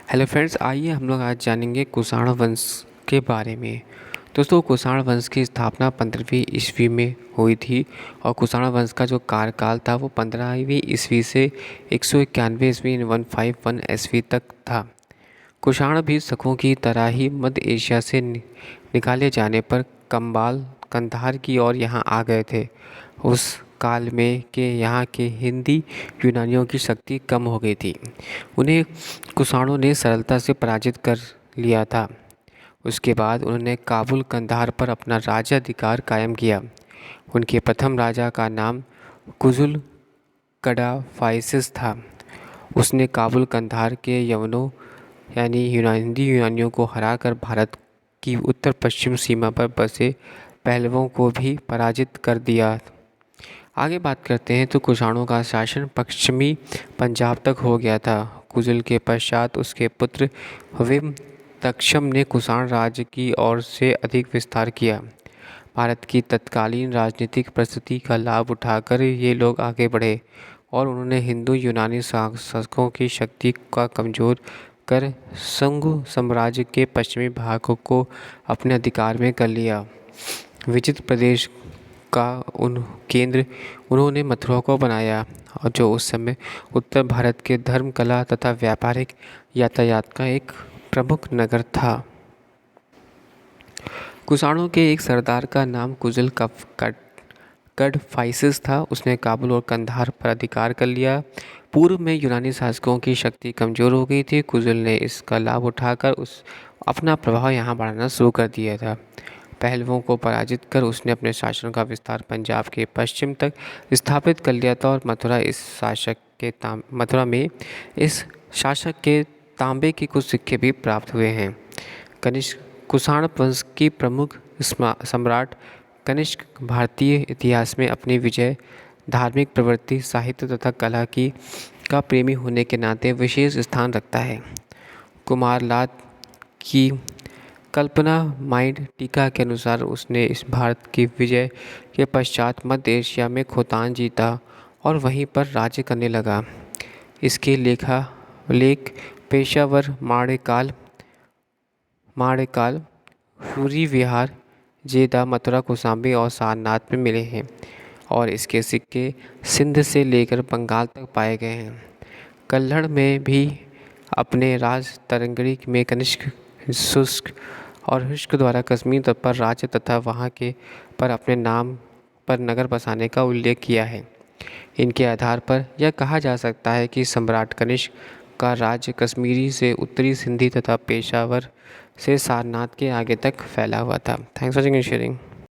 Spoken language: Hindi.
हेलो फ्रेंड्स, आइए हम लोग आज जानेंगे कुषाण वंश के बारे में। दोस्तों, कुषाण वंश की स्थापना 15वीं ईस्वी में हुई थी और कुषाण वंश का जो कार्यकाल था वो 15वीं ईस्वी से 191 ईस्वी 151 ईस्वी तक था। कुषाण भी शकों की तरह ही मध्य एशिया से निकाले जाने पर कंबाल कंधार की ओर यहाँ आ गए थे। उस काल में के यहाँ के हिंदी यूनानियों की शक्ति कम हो गई थी। उन्हें कुषाणों ने सरलता से पराजित कर लिया था। उसके बाद उन्होंने काबुल कंधार पर अपना राज्याधिकार कायम किया। उनके प्रथम राजा का नाम कुजुल कडाफाइसिस था। उसने काबुल कंधार के यवनों यानी हिंदी यूनानियों को हराकर भारत की उत्तर पश्चिम सीमा पर बसे पहलवों को भी पराजित कर दिया। आगे बात करते हैं तो कुषाणों का शासन पश्चिमी पंजाब तक हो गया था। कुजुल के पश्चात उसके पुत्र विमतक्षम ने कुषाण राज्य की ओर से अधिक विस्तार किया। भारत की तत्कालीन राजनीतिक परिस्थिति का लाभ उठाकर ये लोग आगे बढ़े और उन्होंने हिंदू यूनानी शासकों की शक्ति का कमज़ोर कर शुंग साम्राज्य के पश्चिमी भागों को अपने अधिकार में कर लिया। विचित्र प्रदेश का केंद्र उन्होंने मथुरा को बनाया और जो उस समय उत्तर भारत के धर्म, कला तथा व्यापारिक यातायात का एक प्रमुख नगर था। कुषाणों के एक सरदार का नाम कुजुल कडाफाइसिस था। उसने काबुल और कंधार पर अधिकार कर लिया। पूर्व में यूनानी शासकों की शक्ति कमज़ोर हो गई थी। कुजुल ने इसका लाभ उठाकर अपना प्रभाव यहाँ बढ़ाना शुरू कर दिया था। पहलवों को पराजित कर उसने अपने शासन का विस्तार पंजाब के पश्चिम तक स्थापित कर लिया था और मथुरा में इस शासक के तांबे के कुछ सिक्के भी प्राप्त हुए हैं। कनिष्क कुषाण वंश की प्रमुख सम्राट कनिष्क भारतीय इतिहास में अपनी विजय, धार्मिक प्रवृत्ति, साहित्य तथा कला का प्रेमी होने के नाते विशेष स्थान रखता है। कुमारलाल की कल्पना माइंड टीका के अनुसार उसने इस भारत की विजय के पश्चात मध्य एशिया में खोतान जीता और वहीं पर राज्य करने लगा। इसके लेख पेशावर, माणेकाल, सूरी विहार, जेदा, मथुरा, कौशाम्बी और सारनाथ में मिले हैं और इसके सिक्के सिंध से लेकर बंगाल तक पाए गए हैं। कल्हड़ में भी अपने राज तरंगिणी में कनिष्क शुष्क और हुष्क द्वारा कश्मीर तट पर राज्य तथा वहाँ के पर अपने नाम पर नगर बसाने का उल्लेख किया है। इनके आधार पर यह कहा जा सकता है कि सम्राट कनिष्क का राज्य कश्मीरी से उत्तरी सिंधी तथा पेशावर से सारनाथ के आगे तक फैला हुआ था। Thanks for watching and sharing.